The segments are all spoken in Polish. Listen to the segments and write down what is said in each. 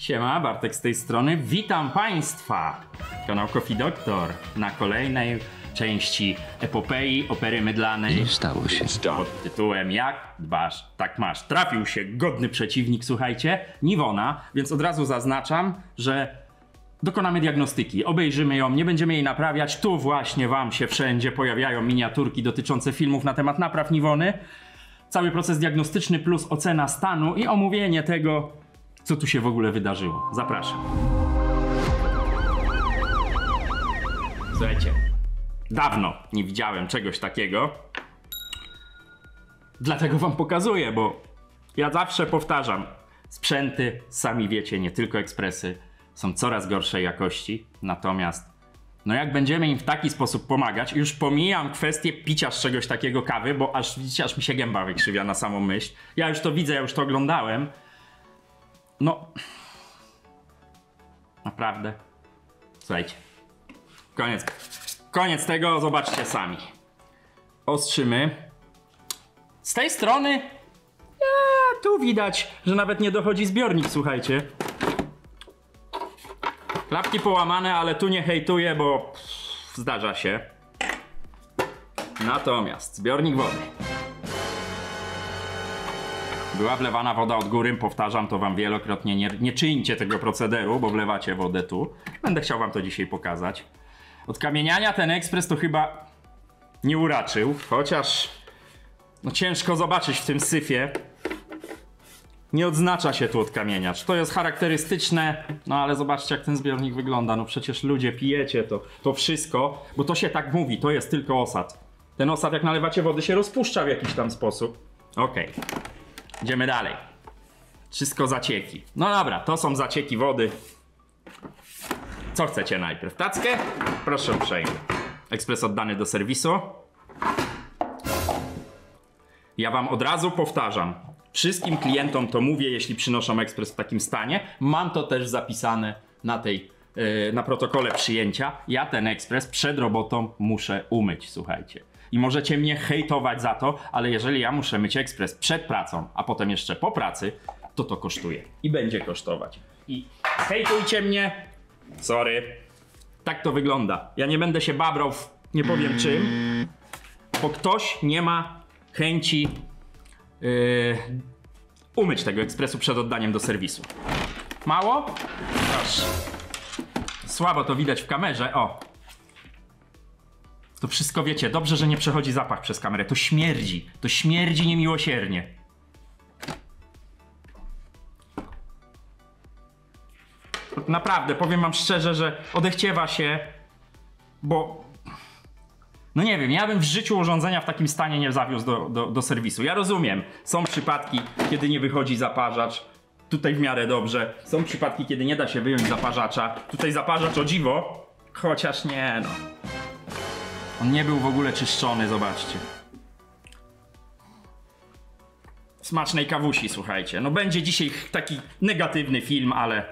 Siema, Bartek z tej strony. Witam Państwa! Kanał Coffee Doctor na kolejnej części epopei opery mydlanej. Nie stało się. Pod tytułem Jak dbasz, tak masz. Trafił się godny przeciwnik, słuchajcie, Niwona, więc od razu zaznaczam, że dokonamy diagnostyki, obejrzymy ją, nie będziemy jej naprawiać. Tu właśnie wam się wszędzie pojawiają miniaturki dotyczące filmów na temat napraw Niwony. Cały proces diagnostyczny plus ocena stanu i omówienie tego, co tu się w ogóle wydarzyło. Zapraszam. Słuchajcie, dawno nie widziałem czegoś takiego. Dlatego wam pokazuję, bo ja zawsze powtarzam, sprzęty, sami wiecie, nie tylko ekspresy, są coraz gorszej jakości. Natomiast, no jak będziemy im w taki sposób pomagać, już pomijam kwestię picia z czegoś takiego kawy, bo aż, widzicie, aż mi się gęba wykrzywia na samą myśl. Ja już to widzę, ja już to oglądałem. No, naprawdę. Słuchajcie, koniec tego, zobaczcie sami. Ostrzymy. Z tej strony, tu widać, że nawet nie dochodzi zbiornik, słuchajcie. Klapki połamane, ale tu nie hejtuję, bo zdarza się. Natomiast zbiornik wody. Była wlewana woda od góry, powtarzam to wam wielokrotnie, nie czyńcie tego procederu, bo wlewacie wodę tu. Będę chciał wam to dzisiaj pokazać. Od kamieniania ten ekspres to chyba nie uraczył, chociaż no ciężko zobaczyć w tym syfie. Nie odznacza się tu od kamienia. Czy to jest charakterystyczne? No ale zobaczcie, jak ten zbiornik wygląda. No przecież ludzie, pijecie to wszystko, bo to się tak mówi, to jest tylko osad. Ten osad, jak nalewacie wody, się rozpuszcza w jakiś tam sposób. Okej. Idziemy dalej. Wszystko zacieki. No dobra, to są zacieki wody. Co chcecie najpierw? Tackę? Proszę uprzejmie. Ekspres oddany do serwisu. Ja wam od razu powtarzam. Wszystkim klientom to mówię, jeśli przynoszą ekspres w takim stanie. Mam to też zapisane na protokole przyjęcia. Ja ten ekspres przed robotą muszę umyć, słuchajcie. I możecie mnie hejtować za to, ale jeżeli ja muszę myć ekspres przed pracą, a potem jeszcze po pracy, to kosztuje. I będzie kosztować. I hejtujcie mnie. Sorry. Tak to wygląda. Ja nie będę się babrał w nie powiem czym, bo ktoś nie ma chęci umyć tego ekspresu przed oddaniem do serwisu. Mało? Proszę. Słabo to widać w kamerze. O. To wszystko wiecie, dobrze, że nie przechodzi zapach przez kamerę. To śmierdzi niemiłosiernie. Naprawdę, powiem wam szczerze, że odechciewa się, bo no nie wiem, ja bym w życiu urządzenia w takim stanie nie zawiózł do serwisu. Ja rozumiem, są przypadki, kiedy nie wychodzi zaparzacz, tutaj w miarę dobrze. Są przypadki, kiedy nie da się wyjąć zaparzacza. Tutaj zaparzacz o dziwo, chociaż nie no. On nie był w ogóle czyszczony, zobaczcie. Smacznej kawusi, słuchajcie. No będzie dzisiaj taki negatywny film, ale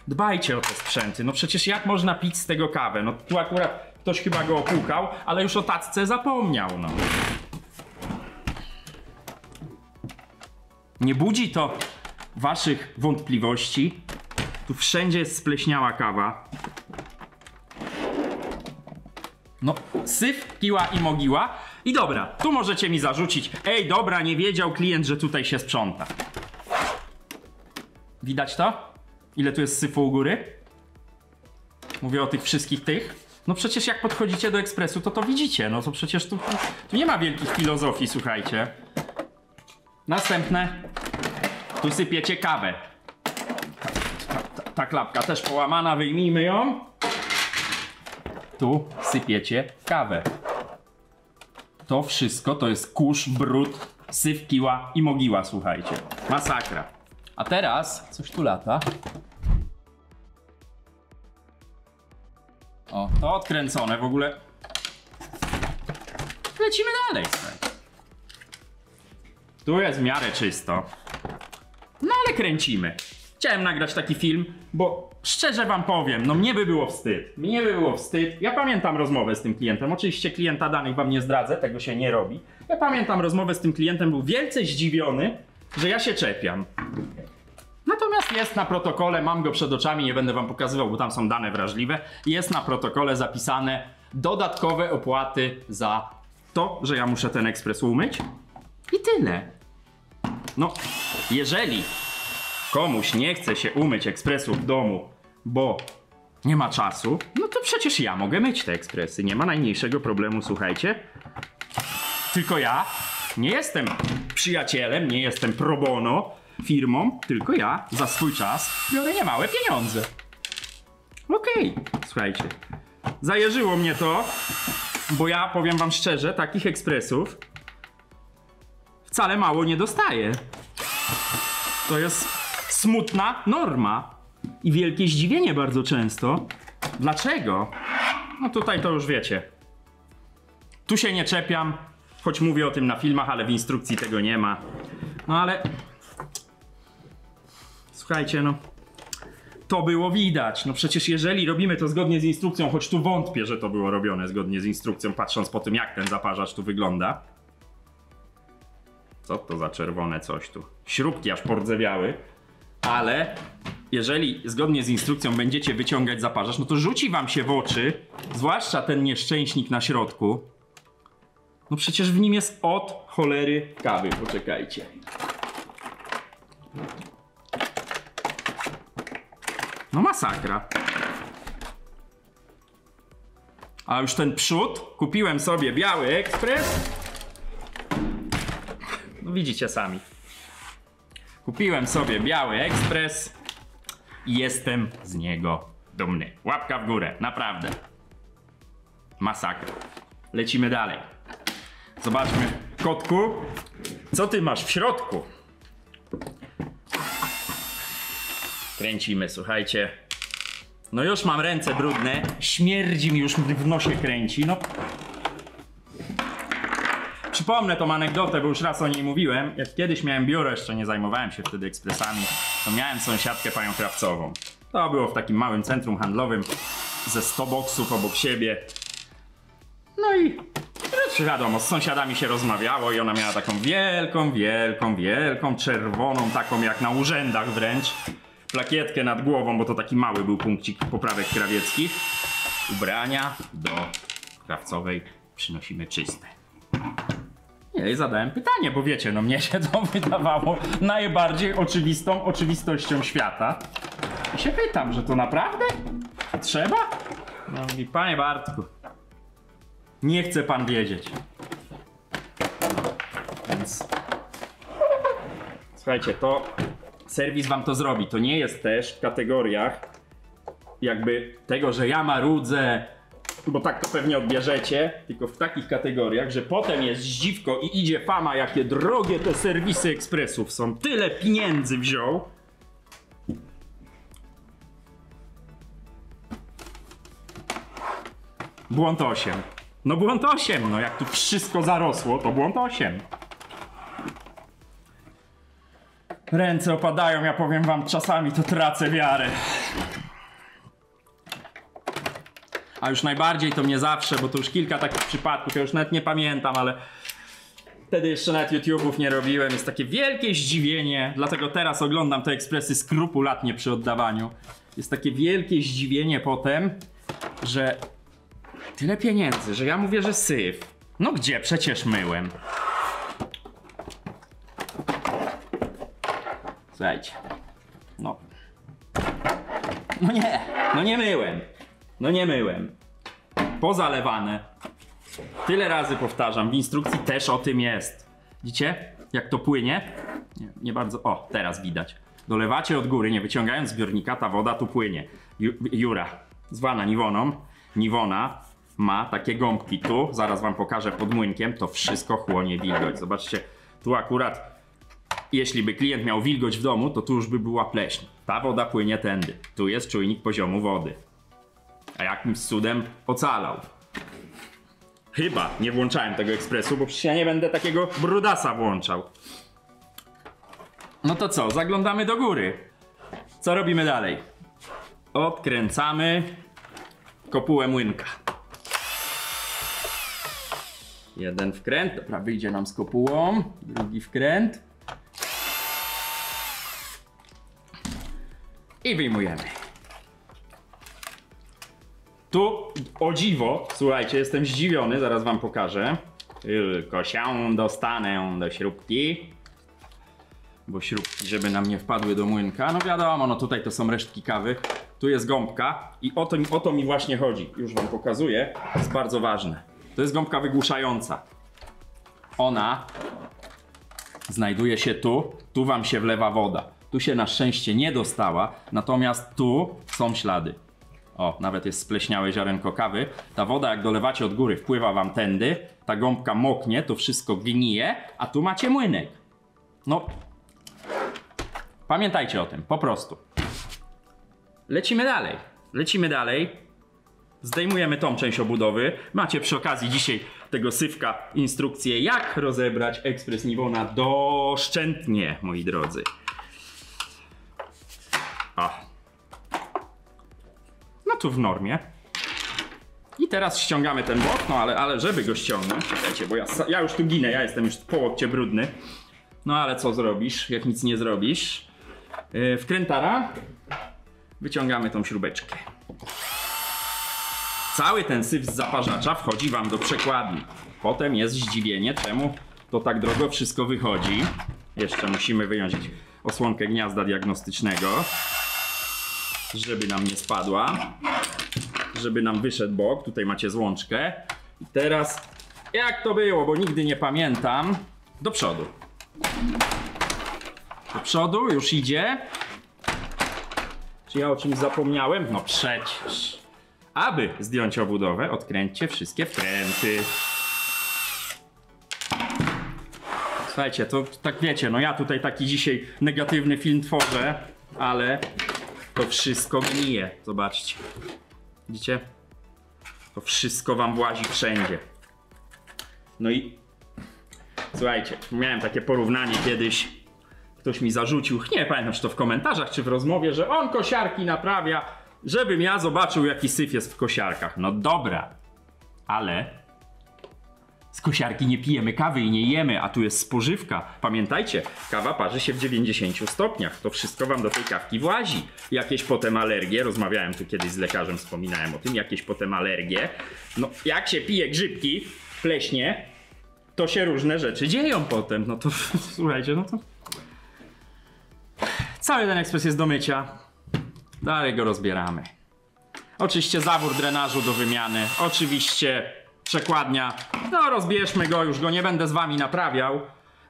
dbajcie o te sprzęty. No przecież jak można pić z tego kawę? No tu akurat ktoś chyba go opłukał, ale już o tacce zapomniał, no. Nie budzi to waszych wątpliwości. Tu wszędzie jest spleśniała kawa. No, syf, kiła i mogiła. I dobra, tu możecie mi zarzucić. Ej, dobra, nie wiedział klient, że tutaj się sprząta. Widać to? Ile tu jest syfu u góry? Mówię o tych wszystkich tych. No przecież jak podchodzicie do ekspresu, to widzicie. No to przecież tu nie ma wielkich filozofii, słuchajcie. Następne. Tu sypiecie kawę. Ta klapka też połamana, wyjmijmy ją. Tu sypiecie kawę. To wszystko to jest kurz, brud, syf, kiła i mogiła, słuchajcie. Masakra. A teraz coś tu lata. O, to odkręcone w ogóle. Lecimy dalej. Tu jest w miarę czysto. No ale kręcimy. Chciałem nagrać taki film, bo szczerze wam powiem, no mnie by było wstyd. Mnie by było wstyd. Ja pamiętam rozmowę z tym klientem. Oczywiście klienta danych wam nie zdradzę, tego się nie robi. Ja pamiętam rozmowę z tym klientem, był wielce zdziwiony, że ja się czepiam. Natomiast jest na protokole, mam go przed oczami, nie będę wam pokazywał, bo tam są dane wrażliwe. Jest na protokole zapisane dodatkowe opłaty za to, że ja muszę ten ekspres umyć. I tyle. No, jeżeli komuś nie chce się umyć ekspresu w domu, bo nie ma czasu, no to przecież ja mogę myć te ekspresy. Nie ma najmniejszego problemu, słuchajcie. Tylko ja nie jestem przyjacielem, nie jestem pro bono firmą, tylko ja za swój czas biorę niemałe pieniądze. Okej, słuchajcie. Zajeżyło mnie to, bo ja powiem wam szczerze, takich ekspresów wcale mało nie dostaję. To jest smutna norma i wielkie zdziwienie bardzo często. Dlaczego? No tutaj to już wiecie. Tu się nie czepiam, choć mówię o tym na filmach, ale w instrukcji tego nie ma. No ale słuchajcie, no to było widać. No przecież jeżeli robimy to zgodnie z instrukcją, choć tu wątpię, że to było robione zgodnie z instrukcją, patrząc po tym, jak ten zaparzacz tu wygląda. Co to za czerwone coś tu? Śrubki aż pordzewiały. Ale jeżeli zgodnie z instrukcją będziecie wyciągać zaparzacz, no to rzuci wam się w oczy, zwłaszcza ten nieszczęśnik na środku. No przecież w nim jest od cholery kawy. Poczekajcie. No masakra. A już ten przód, kupiłem sobie biały ekspres. No widzicie sami. Kupiłem sobie biały ekspres i jestem z niego dumny. Łapka w górę, naprawdę. Masakra. Lecimy dalej. Zobaczmy, kotku, co ty masz w środku? Kręcimy, słuchajcie. No już mam ręce brudne, śmierdzi mi, już w nosie kręci, no. Przypomnę tą anegdotę, bo już raz o niej mówiłem. Jak kiedyś miałem biuro, jeszcze nie zajmowałem się wtedy ekspresami, to miałem sąsiadkę panią krawcową. To było w takim małym centrum handlowym ze 100 boksów obok siebie. No i wiadomo, z sąsiadami się rozmawiało i ona miała taką wielką, czerwoną, taką jak na urzędach wręcz, plakietkę nad głową, bo to taki mały był punkcik poprawek krawieckich. Ubrania do krawcowej przynosimy czyste. I zadałem pytanie, bo wiecie, no mnie się to wydawało najbardziej oczywistą oczywistością świata. I się pytam, że to naprawdę trzeba? No mówi, panie Bartku, nie chce pan wiedzieć. Więc słuchajcie, to serwis wam to zrobi. To nie jest też w kategoriach jakby tego, że ja marudzę, bo tak to pewnie odbierzecie, tylko w takich kategoriach, że potem jest zdziwko i idzie fama, jakie drogie te serwisy ekspresów są. Tyle pieniędzy wziął. Błąd 8. No błąd 8, no jak tu wszystko zarosło, to błąd 8. Ręce opadają, ja powiem wam, czasami to tracę wiarę. A już najbardziej to mnie zawsze, bo to już kilka takich przypadków, ja już nawet nie pamiętam, ale wtedy jeszcze nawet YouTube'ów nie robiłem. Jest takie wielkie zdziwienie, dlatego teraz oglądam te ekspresy skrupulatnie przy oddawaniu. Jest takie wielkie zdziwienie potem, że tyle pieniędzy, że ja mówię, że syf. No gdzie? Przecież myłem. Słuchajcie. No. No nie myłem. No nie myłem. Pozalewane. Tyle razy powtarzam, w instrukcji też o tym jest. Widzicie? Jak to płynie? Nie bardzo. O, teraz widać. Dolewacie od góry, nie wyciągając zbiornika, ta woda tu płynie. Jura, zwana Niwoną. Niwona ma takie gąbki tu. Zaraz wam pokażę pod młynkiem. To wszystko chłonie wilgoć. Zobaczcie, tu akurat, jeśli by klient miał wilgoć w domu, to tu już by była pleśń. Ta woda płynie tędy. Tu jest czujnik poziomu wody. A jakimś cudem ocalał. Chyba nie włączałem tego ekspresu, bo przecież ja nie będę takiego brudasa włączał. No to co? Zaglądamy do góry. Co robimy dalej? Odkręcamy kopułę młynka. Jeden wkręt, dobra, wyjdzie nam z kopułą. Drugi wkręt. I wyjmujemy. Tu, o dziwo, słuchajcie, jestem zdziwiony, zaraz wam pokażę. Tylko się dostanę do śrubki. Bo śrubki, żeby nam nie wpadły do młynka. No wiadomo, no tutaj to są resztki kawy. Tu jest gąbka i o to mi właśnie chodzi. Już wam pokazuję, to jest bardzo ważne. To jest gąbka wygłuszająca. Ona znajduje się tu wam się wlewa woda. Tu się na szczęście nie dostała, natomiast tu są ślady. O, nawet jest spleśniałe ziarenko kawy. Ta woda, jak dolewacie od góry, wpływa wam tędy. Ta gąbka moknie, to wszystko gnije, a tu macie młynek. No, pamiętajcie o tym, po prostu. Lecimy dalej. Zdejmujemy tą część obudowy. Macie przy okazji dzisiaj tego sywka instrukcję, jak rozebrać ekspres Nivona doszczętnie, moi drodzy. O. No tu w normie. I teraz ściągamy ten bok, no ale żeby go ściągnąć, czekajcie, bo ja już tu ginę, ja jestem już po łokcie brudny. No ale co zrobisz, jak nic nie zrobisz? Wkrętara. Wyciągamy tą śrubeczkę. Cały ten syf z zaparzacza wchodzi wam do przekładni. Potem jest zdziwienie, czemu to tak drogo wszystko wychodzi. Jeszcze musimy wyjąć osłonkę gniazda diagnostycznego, żeby nam nie spadła. Żeby nam wyszedł bok. Tutaj macie złączkę. I teraz, jak to było, bo nigdy nie pamiętam. Do przodu. Do przodu już idzie. Czy ja o czymś zapomniałem? No przecież. Aby zdjąć obudowę, odkręćcie wszystkie wkręty. Słuchajcie, to tak wiecie, no ja tutaj taki dzisiaj negatywny film tworzę, ale to wszystko gnije. Zobaczcie. Widzicie? To wszystko wam włazi wszędzie. No i słuchajcie, miałem takie porównanie kiedyś. Ktoś mi zarzucił, nie pamiętam czy to w komentarzach, czy w rozmowie, że on kosiarki naprawia, żebym ja zobaczył jaki syf jest w kosiarkach. No dobra, ale z kosiarki nie pijemy kawy i nie jemy, a tu jest spożywka. Pamiętajcie, kawa parzy się w 90 stopniach. To wszystko wam do tej kawki włazi. Jakieś potem alergie, rozmawiałem tu kiedyś z lekarzem, wspominałem o tym, jakieś potem alergie. No jak się pije grzybki, pleśnie, to się różne rzeczy dzieją potem. No to słuchajcie, no to... Cały ten ekspres jest do mycia. Dalej go rozbieramy. Oczywiście zawór drenażu do wymiany. Oczywiście przekładnia. No rozbierzmy go, już go nie będę z wami naprawiał.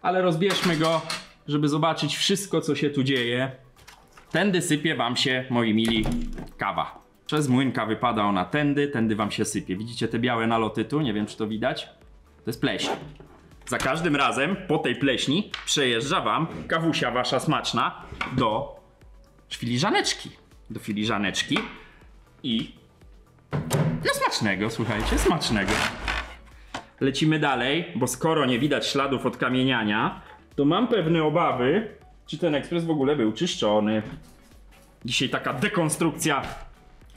Ale rozbierzmy go, żeby zobaczyć wszystko co się tu dzieje. Tędy sypie wam się, moi mili, kawa. Przez młynka wypada ona tędy wam się sypie. Widzicie te białe naloty tu? Nie wiem czy to widać. To jest pleśń. Za każdym razem po tej pleśni przejeżdża wam kawusia wasza smaczna do filiżaneczki. Do filiżaneczki i no smacznego, słuchajcie, smacznego. Lecimy dalej, bo skoro nie widać śladów od kamieniania, to mam pewne obawy, czy ten ekspres w ogóle był czyszczony. Dzisiaj taka dekonstrukcja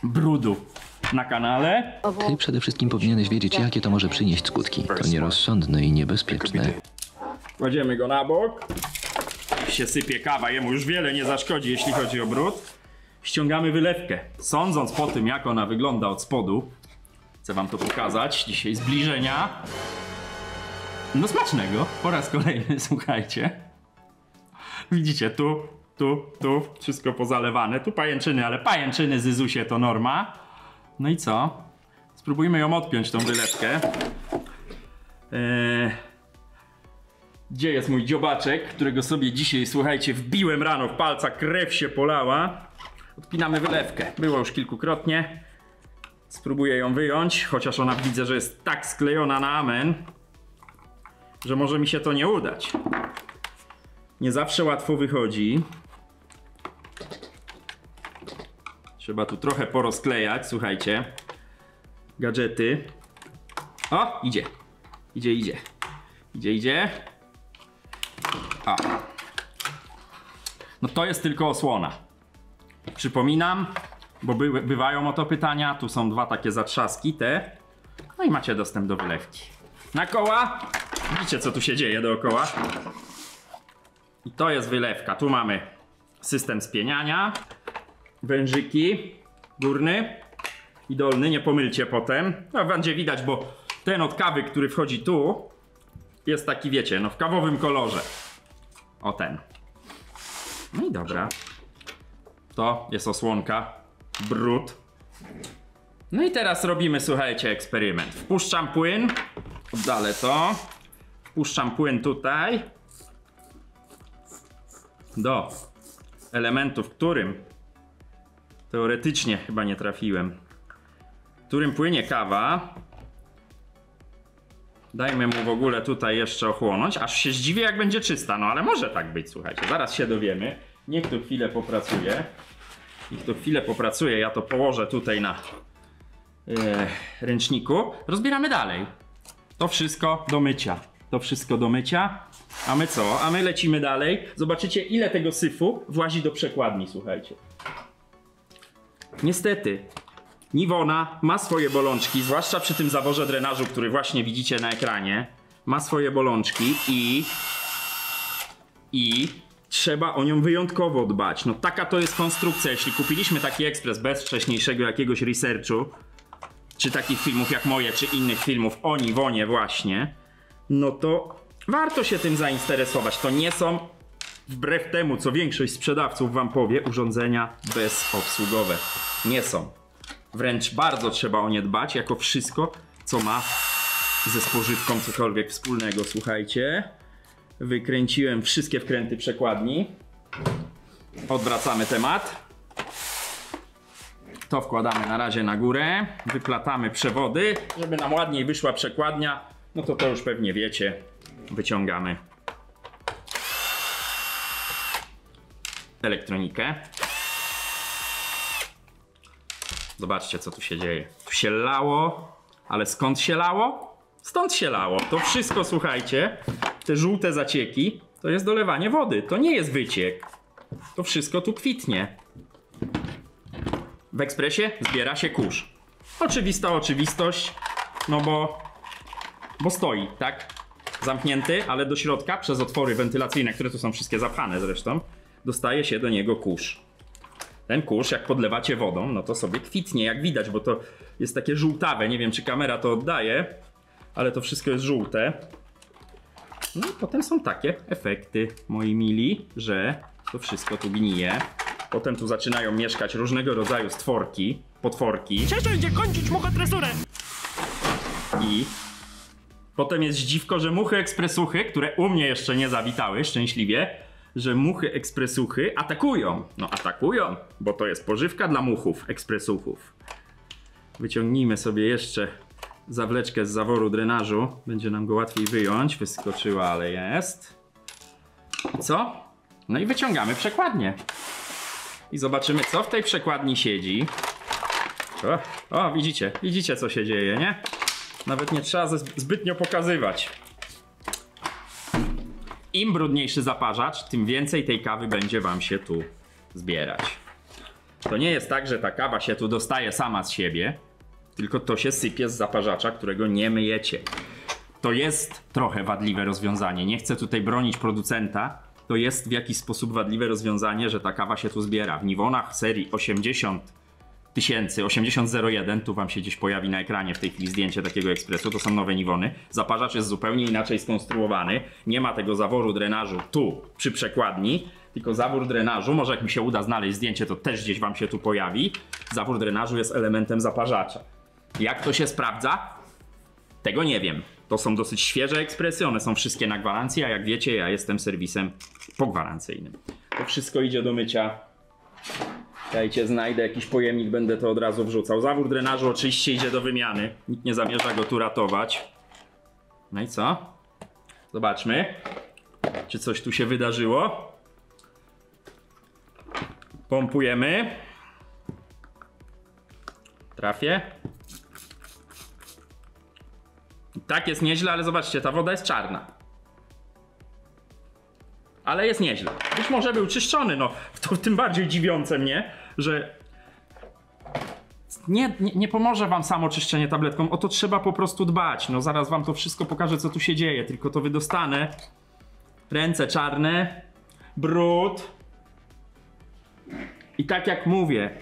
brudu na kanale. Ty przede wszystkim powinieneś wiedzieć, jakie to może przynieść skutki. To nierozsądne i niebezpieczne. Kładziemy go na bok. Się sypie kawa, jemu już wiele nie zaszkodzi, jeśli chodzi o brud. Ściągamy wylewkę. Sądząc po tym, jak ona wygląda od spodu, chcę wam to pokazać. Dzisiaj zbliżenia. No smacznego. Po raz kolejny, słuchajcie. Widzicie, tu, wszystko pozalewane. Tu pajęczyny, ale pajęczyny Zyzusie to norma. No i co? Spróbujmy ją odpiąć, tą wylewkę. Gdzie jest mój dziobaczek, którego sobie dzisiaj, słuchajcie, wbiłem rano w palca, krew się polała. Odpinamy wylewkę. Było już kilkukrotnie. Spróbuję ją wyjąć, chociaż ona widzę, że jest tak sklejona na amen, że może mi się to nie udać. Nie zawsze łatwo wychodzi. Trzeba tu trochę porozklejać, słuchajcie. Gadżety. O, idzie. Idzie. A. No to jest tylko osłona. Przypominam, bo bywają o to pytania. Tu są dwa takie zatrzaski, te. No i macie dostęp do wylewki. Na koła. Widzicie co tu się dzieje dookoła. I to jest wylewka. Tu mamy system spieniania. wężyki, górny i dolny, nie pomylcie potem. No będzie widać, bo ten od kawy, który wchodzi tu, jest taki, wiecie, no w kawowym kolorze. O ten. No i dobra. To jest osłonka, brud. No i teraz robimy, słuchajcie, eksperyment. Wpuszczam płyn, oddalę to. Wpuszczam płyn tutaj. Do elementu, w którym teoretycznie chyba nie trafiłem. W którym płynie kawa. Dajmy mu w ogóle tutaj jeszcze ochłonąć, aż się zdziwię, jak będzie czysta. No ale może tak być, słuchajcie, zaraz się dowiemy. Niech tu chwilę popracuje. Niech tu chwilę popracuje, ja to położę tutaj na ręczniku. Rozbieramy dalej. To wszystko do mycia. To wszystko do mycia. A my co? A my lecimy dalej. Zobaczycie, ile tego syfu włazi do przekładni, słuchajcie. Niestety, Nivona ma swoje bolączki, zwłaszcza przy tym zaworze drenażu, który właśnie widzicie na ekranie. Ma swoje bolączki i trzeba o nią wyjątkowo dbać. No taka to jest konstrukcja. Jeśli kupiliśmy taki ekspres bez wcześniejszego jakiegoś researchu, czy takich filmów jak moje, czy innych filmów o Nivonie właśnie, no to warto się tym zainteresować. To nie są, wbrew temu, co większość sprzedawców wam powie, urządzenia bezobsługowe. Nie są. Wręcz bardzo trzeba o nie dbać, jako wszystko, co ma ze spożywką cokolwiek wspólnego. Słuchajcie, wykręciłem wszystkie wkręty przekładni. Odwracamy temat. To wkładamy na razie na górę. Wyplatamy przewody, żeby nam ładniej wyszła przekładnia. No to już pewnie wiecie. Wyciągamy elektronikę. Zobaczcie, co tu się dzieje. Tu się lało, ale skąd się lało? Stąd się lało. To wszystko, słuchajcie, te żółte zacieki, to jest dolewanie wody. To nie jest wyciek. To wszystko tu kwitnie. W ekspresie zbiera się kurz. Oczywista oczywistość, no bo stoi, tak? Zamknięty, ale do środka przez otwory wentylacyjne, które tu są wszystkie zapchane zresztą, dostaje się do niego kurz. Ten kurz, jak podlewacie wodą, no to sobie kwitnie, jak widać, bo to jest takie żółtawe. Nie wiem, czy kamera to oddaje, ale to wszystko jest żółte. No i potem są takie efekty, moi mili, że to wszystko tu gnije. Potem tu zaczynają mieszkać różnego rodzaju stworki, potworki. Cześć, idzie kończyć muchotresurę! I potem jest zdziwko, że muchy ekspresuchy, które u mnie jeszcze nie zawitały, szczęśliwie, że muchy ekspresuchy atakują. No atakują, bo to jest pożywka dla muchów ekspresuchów. Wyciągnijmy sobie jeszcze zawleczkę z zaworu drenażu. Będzie nam go łatwiej wyjąć. Wyskoczyła, ale jest. I co? No i wyciągamy przekładnię. I zobaczymy, co w tej przekładni siedzi. O, widzicie co się dzieje, nie? Nawet nie trzeba zbytnio pokazywać. Im brudniejszy zaparzacz, tym więcej tej kawy będzie wam się tu zbierać. To nie jest tak, że ta kawa się tu dostaje sama z siebie, tylko to się sypie z zaparzacza, którego nie myjecie. To jest trochę wadliwe rozwiązanie. Nie chcę tutaj bronić producenta. To jest w jakiś sposób wadliwe rozwiązanie, że ta kawa się tu zbiera. W Nivonach serii 8001, tu wam się gdzieś pojawi na ekranie w tej chwili zdjęcie takiego ekspresu, to są nowe Nivony. Zaparzacz jest zupełnie inaczej skonstruowany. Nie ma tego zaworu drenażu tu przy przekładni, tylko zawór drenażu, może jak mi się uda znaleźć zdjęcie, to też gdzieś wam się tu pojawi. Zawór drenażu jest elementem zaparzacza. Jak to się sprawdza? Tego nie wiem. To są dosyć świeże ekspresy, one są wszystkie na gwarancję, a jak wiecie, ja jestem serwisem pogwarancyjnym. To wszystko idzie do mycia. Dajcie, znajdę jakiś pojemnik, będę to od razu wrzucał. Zawór drenażu oczywiście idzie do wymiany. Nikt nie zamierza go tu ratować. No i co? Zobaczmy, czy coś tu się wydarzyło. Pompujemy. Trafię. Tak jest nieźle, ale zobaczcie, ta woda jest czarna. Ale jest nieźle. Być może był czyszczony, no to tym bardziej dziwiące mnie, że nie pomoże wam samo czyszczenie tabletką, o to trzeba po prostu dbać. No zaraz wam to wszystko pokażę, co tu się dzieje, tylko to wydostanę. Ręce czarne, brud. I tak jak mówię,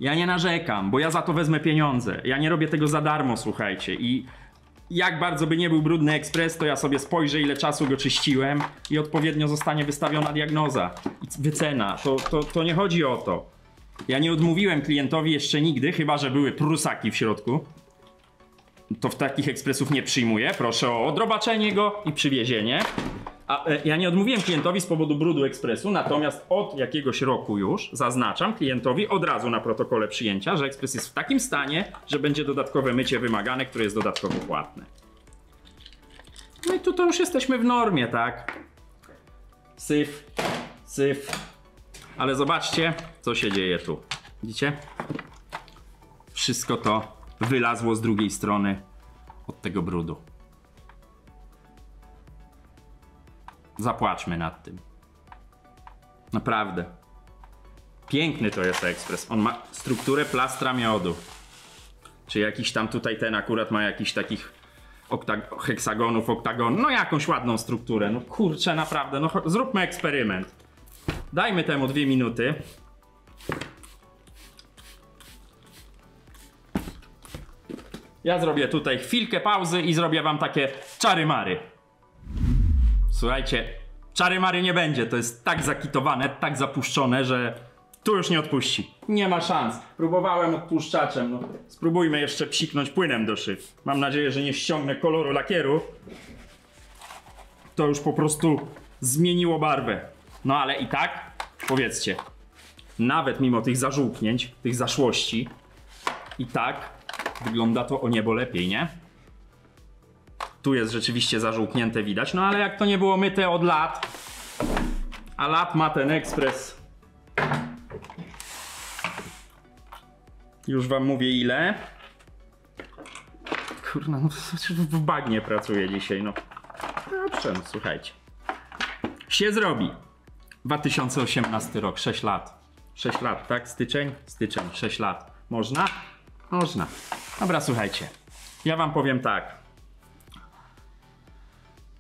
ja nie narzekam, bo ja za to wezmę pieniądze. Ja nie robię tego za darmo, słuchajcie. I jak bardzo by nie był brudny ekspres, to ja sobie spojrzę, ile czasu go czyściłem i odpowiednio zostanie wystawiona diagnoza i wycena. To nie chodzi o to. Ja nie odmówiłem klientowi jeszcze nigdy, chyba że były prusaki w środku. To w takich ekspresów nie przyjmuję. Proszę o odrobaczenie go i przywiezienie. A ja nie odmówiłem klientowi z powodu brudu ekspresu, natomiast od jakiegoś roku już zaznaczam klientowi od razu na protokole przyjęcia, że ekspres jest w takim stanie, że będzie dodatkowe mycie wymagane, które jest dodatkowo płatne. No i tu to już jesteśmy w normie, tak? Syf, syf. Ale zobaczcie, co się dzieje tu. Widzicie? Wszystko to wylazło z drugiej strony od tego brudu. Zapłaczmy nad tym. Naprawdę. Piękny to jest ekspres. On ma strukturę plastra miodu. Czy jakiś tam tutaj ten akurat ma jakiś takich heksagonów, oktagon. No jakąś ładną strukturę. No kurczę, naprawdę. No zróbmy eksperyment. Dajmy temu 2 minuty. Ja zrobię tutaj chwilkę pauzy i zrobię wam takie czary-mary. Słuchajcie, czary-mary nie będzie. To jest tak zakitowane, tak zapuszczone, że tu już nie odpuści. Nie ma szans. Próbowałem odpuszczaczem. No, spróbujmy jeszcze psiknąć płynem do szyb. Mam nadzieję, że nie ściągnę koloru lakieru. To już po prostu zmieniło barwę. No ale i tak, powiedzcie, nawet mimo tych zażółknięć, tych zaszłości, i tak wygląda to o niebo lepiej, nie? Tu jest rzeczywiście zażółknięte, widać, no ale jak to nie było myte od lat, a lat ma ten ekspres, już wam mówię ile. Kurna, no w bagnie pracuję dzisiaj, no. Dobrze, no słuchajcie. Się zrobi. 2018 rok, 6 lat. 6 lat, tak? Styczeń? Styczeń, 6 lat. Można? Można. Dobra, słuchajcie. Ja wam powiem tak.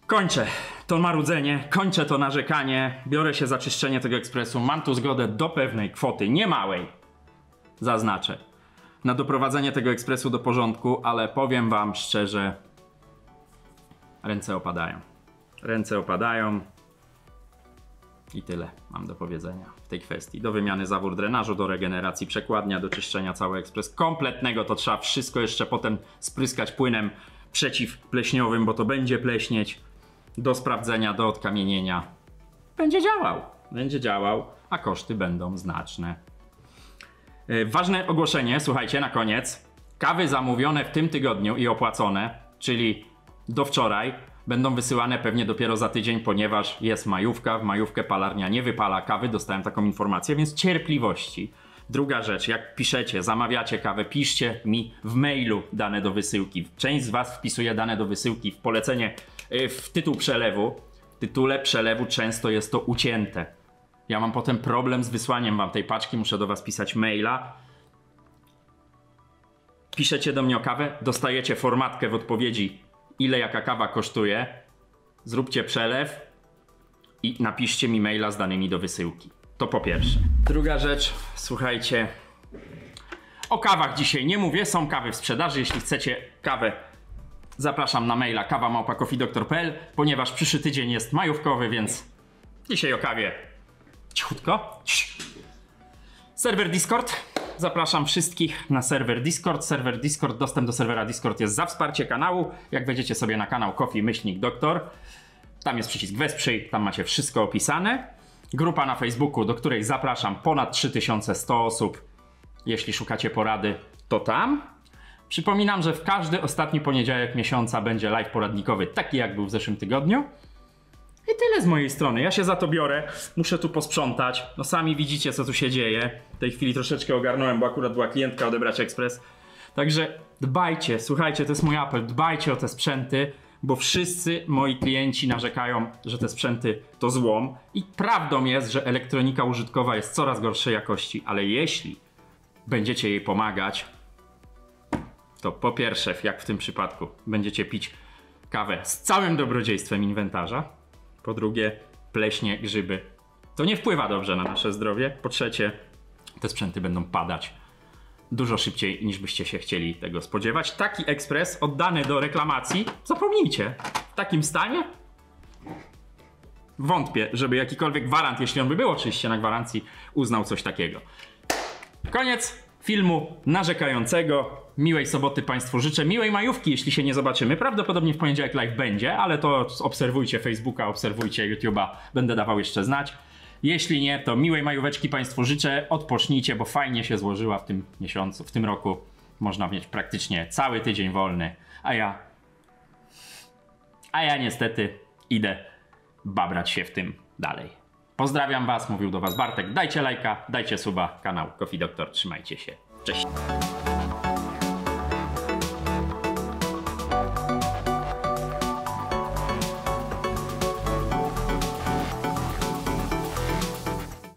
Kończę to marudzenie, kończę to narzekanie, biorę się za czyszczenie tego ekspresu. Mam tu zgodę do pewnej kwoty, niemałej, zaznaczę, na doprowadzenie tego ekspresu do porządku, ale powiem wam szczerze, ręce opadają. Ręce opadają. I tyle mam do powiedzenia w tej kwestii. Do wymiany zawór drenażu, do regeneracji przekładnia, do czyszczenia cały ekspres kompletnego. To trzeba wszystko jeszcze potem spryskać płynem przeciwpleśniowym, bo to będzie pleśnieć. Do sprawdzenia, do odkamienienia. Będzie działał, a koszty będą znaczne. Ważne ogłoszenie, słuchajcie, na koniec. Kawy zamówione w tym tygodniu i opłacone, czyli do wczoraj, będą wysyłane pewnie dopiero za tydzień, ponieważ jest majówka. W majówkę palarnia nie wypala kawy, dostałem taką informację, więc cierpliwości. Druga rzecz, jak piszecie, zamawiacie kawę, piszcie mi w mailu dane do wysyłki. Część z was wpisuje dane do wysyłki w polecenie, w tytuł przelewu. W tytule przelewu często jest to ucięte. Ja mam potem problem z wysłaniem wam tej paczki, muszę do was pisać maila. Piszecie do mnie o kawę, dostajecie formatkę w odpowiedzi, ile jaka kawa kosztuje. Zróbcie przelew i napiszcie mi maila z danymi do wysyłki. To po pierwsze. Druga rzecz, słuchajcie, o kawach dzisiaj nie mówię, są kawy w sprzedaży. Jeśli chcecie kawę, zapraszam na maila kawa@coffeedoctor.pl, ponieważ przyszły tydzień jest majówkowy, więc dzisiaj o kawie cichutko. Serwer Discord. Zapraszam wszystkich na serwer Discord. Serwer Discord, dostęp do serwera Discord jest za wsparcie kanału. Jak wejdziecie sobie na kanał Coffee-Doktor, tam jest przycisk wesprzyj, tam macie wszystko opisane. Grupa na Facebooku, do której zapraszam, ponad 3100 osób. Jeśli szukacie porady, to tam. Przypominam, że w każdy ostatni poniedziałek miesiąca będzie live poradnikowy, taki jak był w zeszłym tygodniu. I tyle z mojej strony. Ja się za to biorę. Muszę tu posprzątać. No sami widzicie, co tu się dzieje. W tej chwili troszeczkę ogarnąłem, bo akurat była klientka odebrać ekspres. Także dbajcie, słuchajcie, to jest mój apel. Dbajcie o te sprzęty, bo wszyscy moi klienci narzekają, że te sprzęty to złom. I prawdą jest, że elektronika użytkowa jest coraz gorszej jakości. Ale jeśli będziecie jej pomagać, to po pierwsze, jak w tym przypadku, będziecie pić kawę z całym dobrodziejstwem inwentarza. Po drugie, pleśnie, grzyby. To nie wpływa dobrze na nasze zdrowie. Po trzecie, te sprzęty będą padać dużo szybciej, niż byście się chcieli tego spodziewać. Taki ekspres oddany do reklamacji, zapomnijcie, w takim stanie wątpię, żeby jakikolwiek gwarant, jeśli on by był oczywiście na gwarancji, uznał coś takiego. Koniec filmu narzekającego. Miłej soboty Państwu życzę, miłej majówki, jeśli się nie zobaczymy. Prawdopodobnie w poniedziałek live będzie, ale to obserwujcie Facebooka, obserwujcie YouTube'a, będę dawał jeszcze znać. Jeśli nie, to miłej majóweczki Państwu życzę, odpocznijcie, bo fajnie się złożyła w tym miesiącu, w tym roku. Można mieć praktycznie cały tydzień wolny, a ja niestety idę babrać się w tym dalej. Pozdrawiam Was, mówił do Was Bartek, dajcie lajka, dajcie suba, kanał Coffee Doctor, trzymajcie się, cześć.